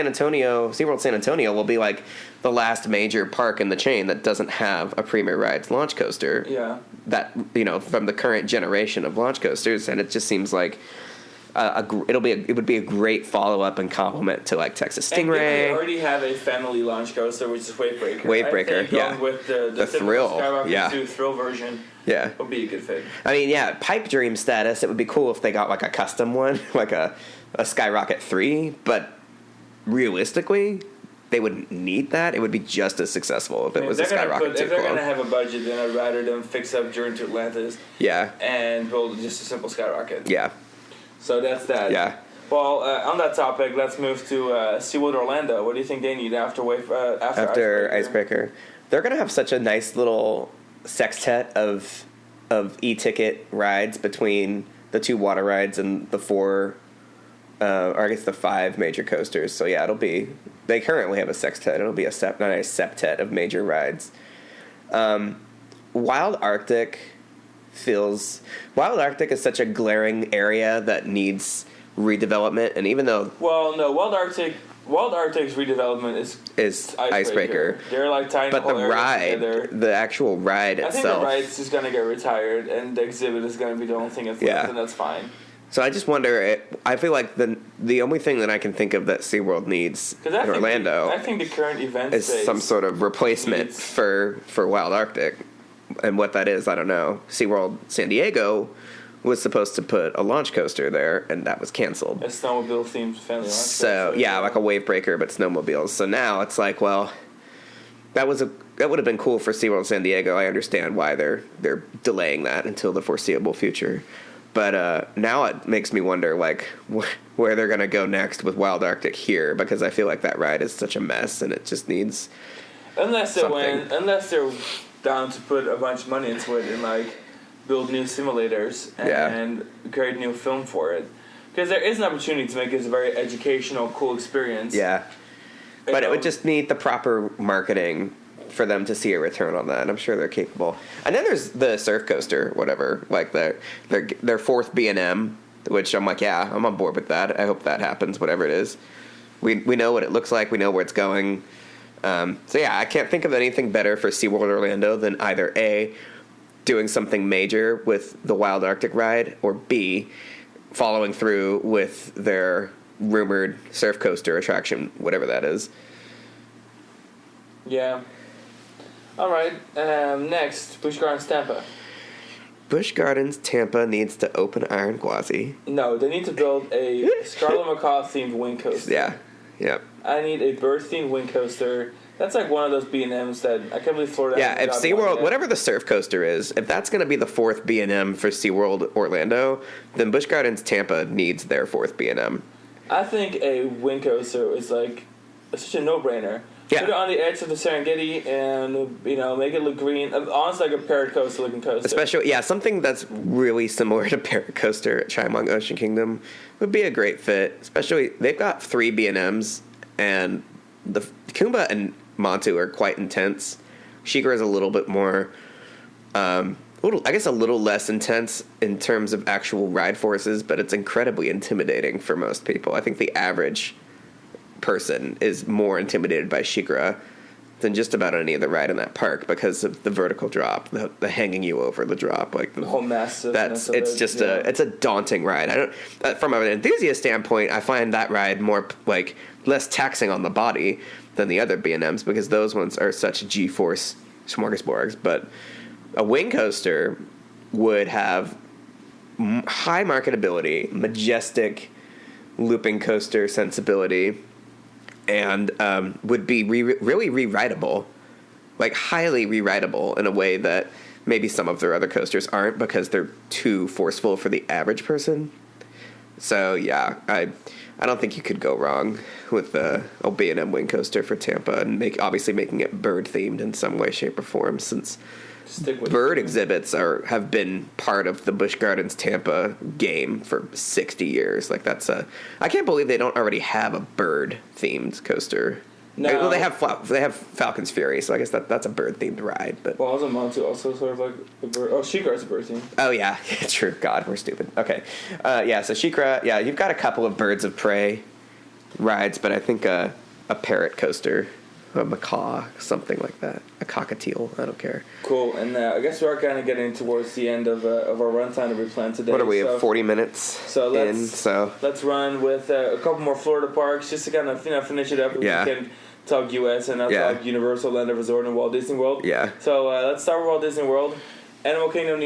Antonio, SeaWorld San Antonio will be like the last major park in the chain that doesn't have a Premier Rides launch coaster.
Yeah.
That, from the current generation of launch coasters, and it just seems like it would be a great follow-up and complement to like Texas Stingray.
And they already have a family launch coaster, which is Wavebreaker.
Wavebreaker,
going with the
Thrill,
Skyrocket Thrill version.
Yeah,
would be a good fit.
I mean, Pipe Dream status. It would be cool if they got like a custom one, like a Skyrocket 3. But realistically, they wouldn't need that. It would be just as successful if it was a Skyrocket 2.
If they're going to have a budget, then I'd rather them fix up Journey to Atlantis.
Yeah.
And build just a simple Skyrocket.
Yeah.
So that's that.
Yeah.
Well, on that topic, let's move to SeaWorld Orlando. What do you think they need after Icebreaker?
They're going to have such a nice little sextet of e-ticket rides between the 2 water rides and the 4, or I guess the 5 major coasters. So yeah, they currently have a sextet. It'll be a nice septet of major rides. Wild Arctic is such a glaring area that needs redevelopment, and even though
Wild Arctic's redevelopment is Icebreaker. They're like tiny.
But the actual ride itself, I think
the ride's just gonna get retired, and the exhibit is gonna be the only thing that's left, and that's fine.
So I just wonder. I feel like the only thing that I can think of that SeaWorld needs in Orlando,
I think the current event
is some sort of replacement for Wild Arctic. And what that is, I don't know. SeaWorld San Diego was supposed to put a launch coaster there, and that was canceled.
A snowmobile themed family launch coaster.
So yeah, like a Wavebreaker, but snowmobiles. So now it's like, well, that would have been cool for SeaWorld San Diego. I understand why they're delaying that until the foreseeable future. But now it makes me wonder, like, where they're going to go next with Wild Arctic here, because I feel like that ride is such a mess, and it just needs
unless they're down to put a bunch of money into it and like build new simulators and create new film for it, because there is an opportunity to make this a very educational, cool experience. Yeah,
but it would just need the proper marketing for them to see a return on that. I'm sure they're capable. And then there's the surf coaster, whatever, like their 4th B&M, which I'm like, yeah, I'm on board with that. I hope that happens, whatever it is. We know what it looks like. We know where it's going. So yeah, I can't think of anything better for SeaWorld Orlando than either A, doing something major with the Wild Arctic ride, or B, following through with their rumored surf coaster attraction, whatever that is.
Yeah. All right. Next, Busch Gardens Tampa.
Busch Gardens Tampa needs to open Iron Gwazi.
No, they need to build a Scarlet Macaw themed wing coaster.
Yeah. Yep.
I need a bird-themed wing coaster. That's like one of those B&Ms that I can't believe Florida.
Yeah, if SeaWorld, whatever the surf coaster is, if that's going to be the 4th B&M for SeaWorld Orlando, then Busch Gardens Tampa needs their 4th B&M.
I think a wing coaster is like such a no-brainer. Put it on the edge of the Serengeti and, make it look green. Almost like a parrot coaster looking coaster.
Especially, something that's really similar to Parrot Coaster at Chimong Ocean Kingdom would be a great fit. Especially, they've got 3 B&Ms, and the Kumba and Montu are quite intense. Sheikra is a little bit more, a little less intense in terms of actual ride forces, but it's incredibly intimidating for most people. I think the average person is more intimidated by Sheikra than just about any other ride in that park because of the vertical drop, the hanging you over the drop, like
the whole massiveness.
It's a daunting ride. From an enthusiast standpoint, I find that ride more like less taxing on the body than the other B&Ms because those ones are such G-force smorgasbords. But a wing coaster would have high marketability, majestic looping coaster sensibility, and would be really rewritable, like highly rewritable in a way that maybe some of their other coasters aren't because they're too forceful for the average person. So yeah, I don't think you could go wrong with the B&M wing coaster for Tampa, and making it bird themed in some way, shape, or form, since bird exhibits have been part of the Busch Gardens Tampa game for 60 years. Like I can't believe they don't already have a bird themed coaster. No, well, they have Falcon's Fury, so I guess that's a bird themed ride. But
also Montu also sort of like a bird. Oh, Sheikra is a bird theme.
Oh yeah, true. God, we're stupid. Okay, so Sheikra, you've got a couple of birds of prey rides, but I think a parrot coaster, a macaw, something like that, a cockatiel. I don't care.
Cool, and I guess we are kind of getting towards the end of our runtime that we planned today.
What are we at? 40 minutes.
So let's run with a couple more Florida parks just to kind of finish it up.
Yeah.
We can talk U.S. and I'll talk Universal, Land of Resort, and Walt Disney World.
Yeah.
So let's start with Walt Disney World. Animal Kingdom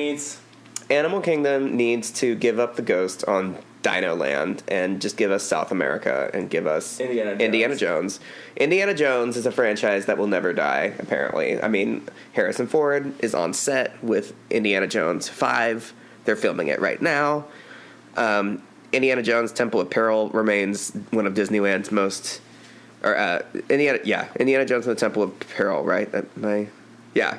needs to give up the ghost on Dino Land and just give us South America and give us Indiana Jones. Indiana Jones is a franchise that will never die, apparently. I mean, Harrison Ford is on set with Indiana Jones 5. They're filming it right now. Indiana Jones Temple of Peril remains one of Disneyland's most... Indiana Jones and the Temple of Peril, right?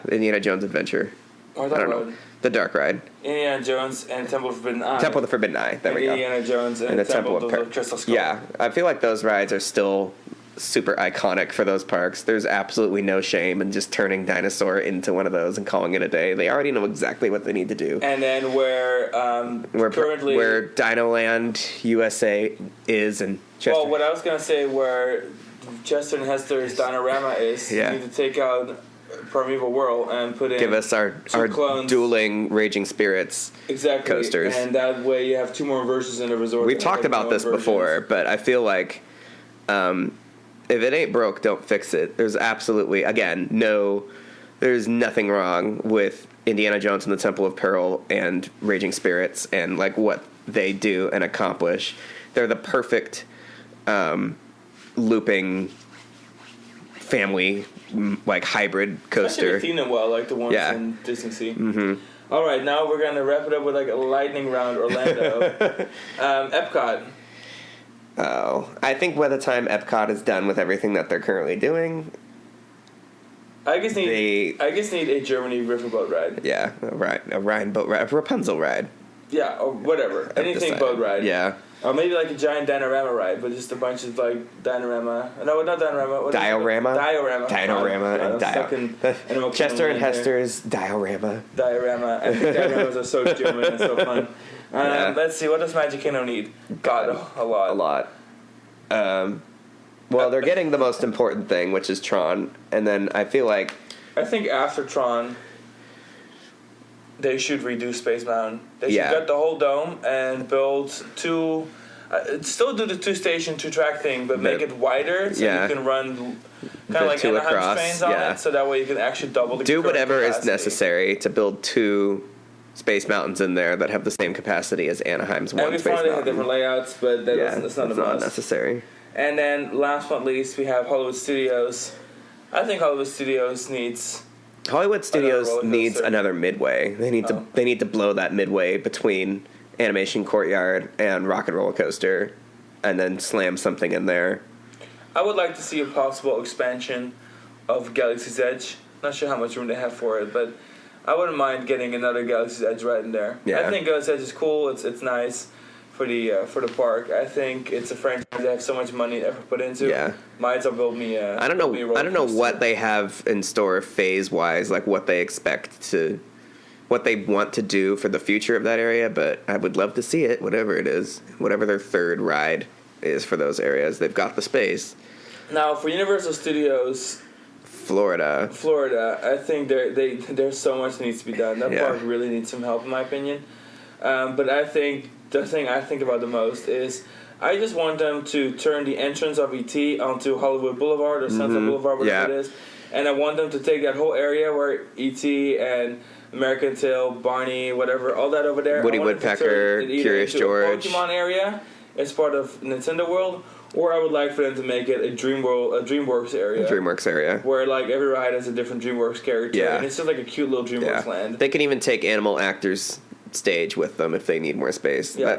Indiana Jones Adventure. I don't know.
The dark ride.
Indiana Jones and Temple of the Forbidden Eye.
Temple of the Forbidden Eye. There we go.
Indiana Jones and the Temple of the Crystal Skull.
Yeah, I feel like those rides are still super iconic for those parks. There's absolutely no shame in just turning Dinosaur into one of those and calling it a day. They already know exactly what they need to do.
And then where
Dino Land USA is and Chester.
Well, what I was gonna say, where Chester and Hester's Dinorama is, you need to take out Primeval World and put in...
Give us our dueling Raging Spirits coasters.
And that way you have 2 more versions in the resort.
We've talked about this before, but I feel like if it ain't broke, don't fix it. There's absolutely, again, there's nothing wrong with Indiana Jones and the Temple of Peril and Raging Spirits and like what they do and accomplish. They're the perfect looping family like hybrid coaster.
I've seen them well, like the ones in Disney Sea. Mm-hmm. All right, now we're gonna wrap it up with like a lightning round Orlando. Epcot.
Oh, I think by the time Epcot is done with everything that they're currently doing,
I just need a Germany riverboat ride.
Yeah, a Rhine boat ride, a Rapunzel ride.
Yeah, or whatever, anything boat ride.
Yeah.
Or maybe like a giant Dinorama ride, but just a bunch of like Dinorama. No, not Dinorama.
Diorama. Chester and Hester's Diorama.
I think Dioramas are so German and so fun. Let's see, what does Magic Kingdom need? God, a lot.
Well, they're getting the most important thing, which is Tron, and then I think
after Tron, they should redo Space Mountain. They should cut the whole dome and build 2... still do the 2-station, 2-track thing, but make it wider so you can run kind of like Anaheim trains on it, so that way you can actually double the
do whatever capacity is necessary to build 2 Space Mountains in there that have the same capacity as Anaheim's one Space Mountain.
They have different layouts, but that's not
necessary.
And then, last but not least, we have Hollywood Studios. I think Hollywood Studios needs another midway. They need to blow that midway between Animation Courtyard and Rock and Roller Coaster, and then slam something in there. I would like to see a possible expansion of Galaxy's Edge. Not sure how much room they have for it, but I wouldn't mind getting another Galaxy's Edge right in there. Yeah. I think Galaxy's Edge is cool. It's nice for the park. I think it's a franchise they have so much money ever put into. Yeah. Might as well build me.
I don't know what they have in store phase wise, like what they expect to, what they want to do for the future of that area. But I would love to see it, whatever it is, whatever their third ride is for those areas. They've got the space.
Now for Universal Studios. Florida. I think there's so much that needs to be done. That park really needs some help, in my opinion. But I think the thing I think about the most is I just want them to turn the entrance of ET onto Hollywood Boulevard or Sunset Boulevard, whatever it is. And I want them to take that whole area where ET and American Tail, Barney, whatever, all that over there.
Woody Woodpecker, Curious George.
Pokemon area as part of Nintendo World. Or I would like for them to make it a DreamWorks area. Where, like, every ride has a different DreamWorks character. Yeah. And it's just like a cute little DreamWorks land.
They can even take Animal Actors stage with them if they need more space. Yeah,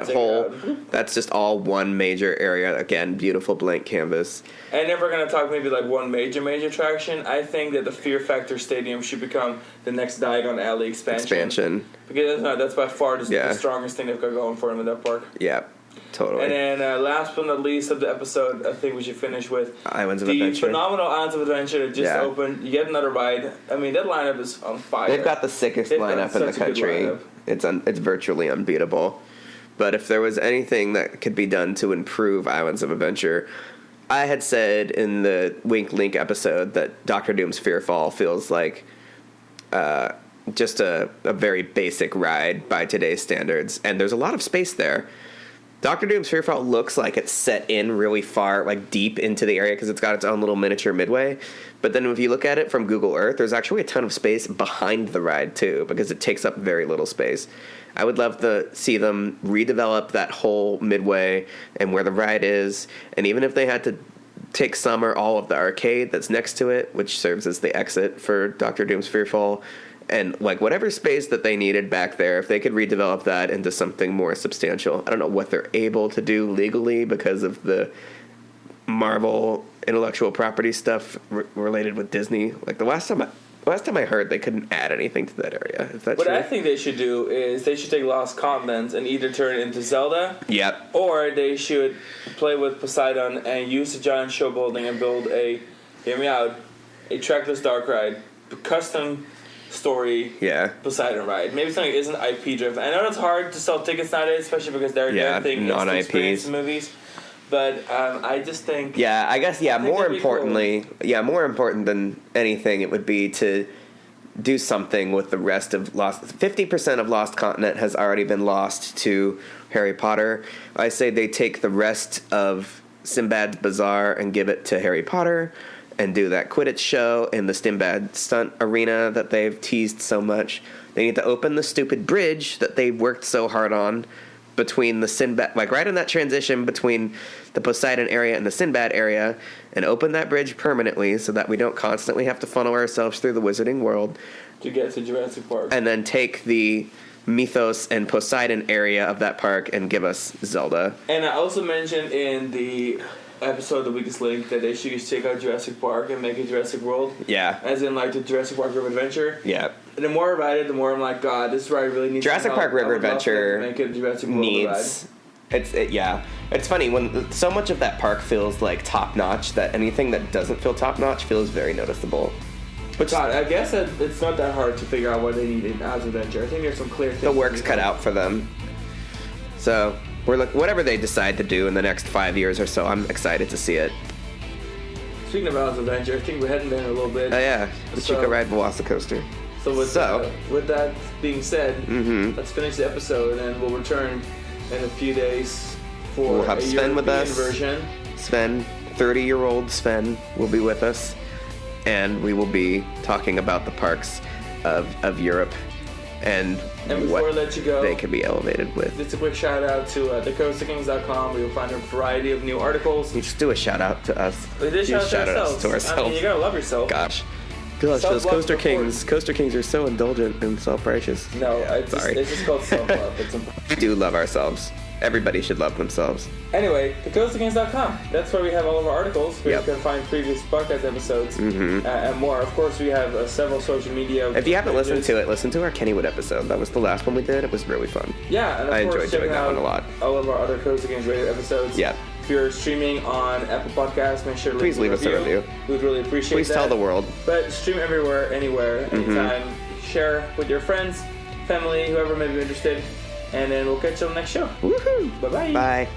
that's just all one major area. Again, beautiful blank canvas.
And if we're going to talk maybe like one major attraction, I think that the Fear Factor Stadium should become the next Diagon Alley expansion. Because that's by far the strongest thing they've got going for them in that park.
Yeah. Totally.
And then last but not least of the episode, I think we should finish with
Islands of Adventure.
The phenomenal Islands of Adventure that just opened. You get another ride. I mean, that lineup is on fire.
They've got the sickest lineup in the country. It's virtually unbeatable. But if there was anything that could be done to improve Islands of Adventure, I had said in the Wink Link episode that Dr. Doom's Fearfall feels like just a very basic ride by today's standards. And there's a lot of space there. Dr. Doom's Fearfall looks like it's set in really far, like deep into the area because it's got its own little miniature midway. But then if you look at it from Google Earth, there's actually a ton of space behind the ride too because it takes up very little space. I would love to see them redevelop that whole midway and where the ride is. And even if they had to take some or all of the arcade that's next to it, which serves as the exit for Dr. Doom's Fearfall, and like whatever space that they needed back there, if they could redevelop that into something more substantial. I don't know what they're able to do legally because of the Marvel intellectual property stuff related with Disney. Like the last time I heard, they couldn't add anything to that area. Is that
what
true?
I think they should do is they should take Lost Continents and either turn it into Zelda.
Yep.
Or they should play with Poseidon and use the giant show building and build a trackless dark ride, custom story Poseidon ride. Maybe something isn't IP driven. I know it's hard to sell tickets nowadays, especially because they're thing non-IPs movies. But I just think
more important than anything, it would be to do something with the rest of Lost. 50% of Lost Continent has already been lost to Harry Potter. I say they take the rest of Sinbad's Bazaar and give it to Harry Potter. And do that Quidditch show in the Sinbad stunt arena that they've teased so much. They need to open the stupid bridge that they worked so hard on between the Sinbad, like right in that transition between the Poseidon area and the Sinbad area, and open that bridge permanently so that we don't constantly have to funnel ourselves through the Wizarding World
to get to Jurassic Park.
And then take the Mythos and Poseidon area of that park and give us Zelda.
And I also mentioned in the episode of The Weakest Link that they should just check out Jurassic Park and make it Jurassic World.
Yeah.
As in like the Jurassic Park River Adventure.
Yeah.
And the more I ride it, the more I'm like, God, this ride really needs
Jurassic Park River Adventure
make it Jurassic World
needs. It's funny when so much of that park feels like top notch that anything that doesn't feel top notch feels very noticeable.
But God, I guess that it's not that hard to figure out what they need in Islands of Adventure. I think there's some clear things.
The work's cut out for them. So whatever they decide to do in the next 5 years or so, I'm excited to see it.
Speaking of Islands of Adventure, I think we're heading there in a little bit.
Oh yeah, the Chica Ride Velocicoaster.
So with that being said, let's finish the episode and we'll return in a few days for
we'll have
a
Sven
European
with us.
version.
Sven, 30-year-old Sven, will be with us, and we will be talking about the parks of Europe and
before I let you go,
they can be elevated with.
Just a quick shout out to thecoasterkings.com where you'll find a variety of new articles.
You just do a shout out to us.
We did shout out to ourselves. I mean, you gotta love yourself.
Gosh, those Coaster Kings are so indulgent and self-righteous.
No, it's just called self-love. It's important.
We do love ourselves. Everybody should love themselves.
Anyway, thecoastergames.com. That's where we have all of our articles, where you can find previous podcast episodes and more. Of course, we have several social media.
If you haven't listened to it, listen to our Kennywood episode. That was the last one we did. It was really fun.
Yeah, and
I enjoyed doing that one a lot.
All of our other Coaster Games rated episodes.
Yeah.
If you're streaming on Apple Podcasts, make sure to
leave us a review.
We'd really appreciate
that. Please tell the world.
But stream everywhere, anywhere, anytime. Share with your friends, family, whoever may be interested. And then we'll catch you on the next show.
Woohoo!
Bye-bye.
Bye.